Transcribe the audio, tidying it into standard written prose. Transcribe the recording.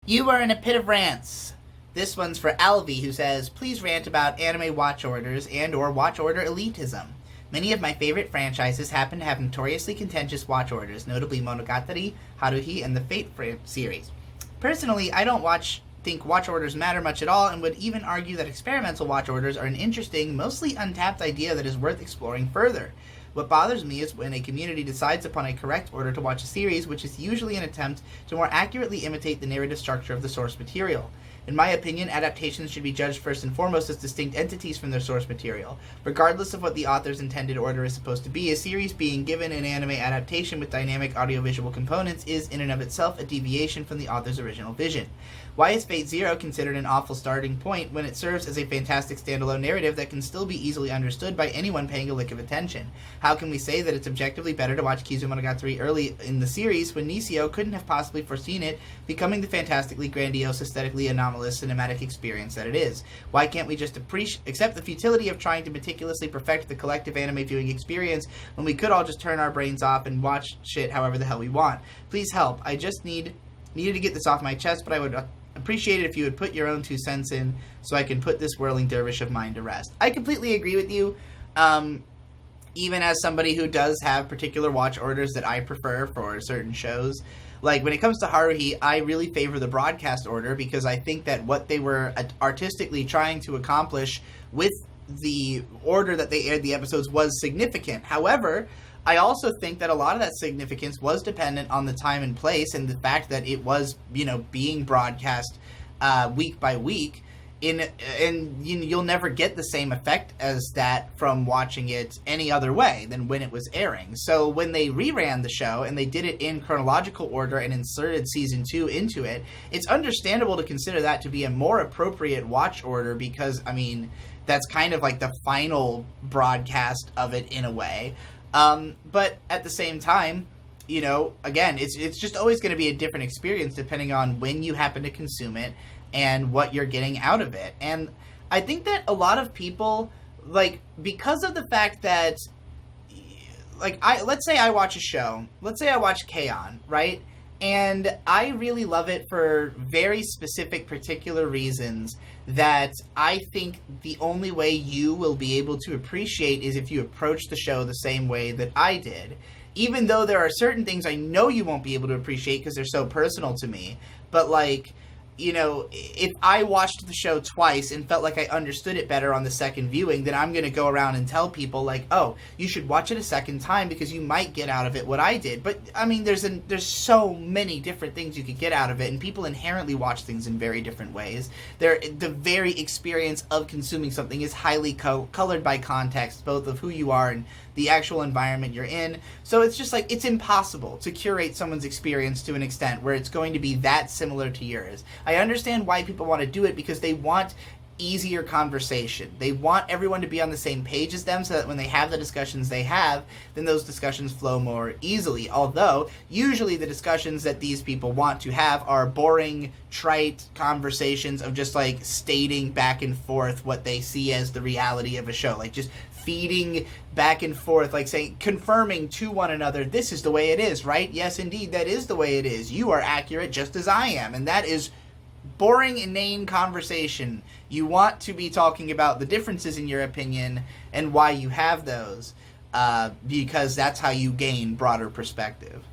You are in a pit of rants. This one's for Alvi, who says, please rant about anime watch orders and or watch order elitism. Many of my favorite franchises happen to have notoriously contentious watch orders, notably Monogatari, Haruhi, and the Fate series. Personally, I don't think watch orders matter much at all, and would even argue that experimental watch orders are an interesting, mostly untapped idea that is worth exploring further. What bothers me is when a community decides upon a correct order to watch a series, which is usually an attempt to more accurately imitate the narrative structure of the source material. In my opinion, adaptations should be judged first and foremost as distinct entities from their source material. Regardless of what the author's intended order is supposed to be, a series being given an anime adaptation with dynamic audiovisual components is, in and of itself, a deviation from the author's original vision. Why is Fate Zero considered an awful starting point when it serves as a fantastic standalone narrative that can still be easily understood by anyone paying a lick of attention? How can we say that it's objectively better to watch Kizumonogatari early in the series when Nisio couldn't have possibly foreseen it becoming the fantastically grandiose, aesthetically anomalous cinematic experience that it is? Why can't we just accept the futility of trying to meticulously perfect the collective anime viewing experience when we could all just turn our brains off and watch shit however the hell we want? Please help. I just needed to get this off my chest, but I would appreciate it if you would put your own 2 cents in so I can put this whirling dervish of mine to rest. I completely agree with you. Even as somebody who does have particular watch orders that I prefer for certain shows. Like, when it comes to Haruhi, I really favor the broadcast order because I think that what they were artistically trying to accomplish with the order that they aired the episodes was significant. However, I also think that a lot of that significance was dependent on the time and place and the fact that it was, being broadcast week by week. And you'll never get the same effect as that from watching it any other way than when it was airing. So when they reran the show and they did it in chronological order and inserted season 2 into it, it's understandable to consider that to be a more appropriate watch order because, that's kind of like the final broadcast of it in a way. But at the same time, again, it's just always going to be a different experience depending on when you happen to consume it and what you're getting out of it. And I think that a lot of people, because of the fact that, let's say I watch a show, let's say I watch K-On!, right? And I really love it for very specific, particular reasons that I think the only way you will be able to appreciate is if you approach the show the same way that I did. Even though there are certain things I know you won't be able to appreciate because they're so personal to me. But, if I watched the show twice and felt like I understood it better on the second viewing, then I'm going to go around and tell people, oh, you should watch it a second time because you might get out of it what I did. But, there's so many different things you could get out of it, and people inherently watch things in very different ways. The very experience of consuming something is highly colored by context, both of who you are and the actual environment you're in. So it's just it's impossible to curate someone's experience to an extent where it's going to be that similar to yours. I understand why people want to do it because they want easier conversation. They want everyone to be on the same page as them so that when they have the discussions they have, then those discussions flow more easily. Although, usually the discussions that these people want to have are boring, trite conversations of just stating back and forth what they see as the reality of a show. Just feeding back and forth, confirming to one another, this is the way it is, right? Yes, indeed, that is the way it is. You are accurate just as I am. And that is boring, inane conversation. You want to be talking about the differences in your opinion and why you have those, because that's how you gain broader perspective.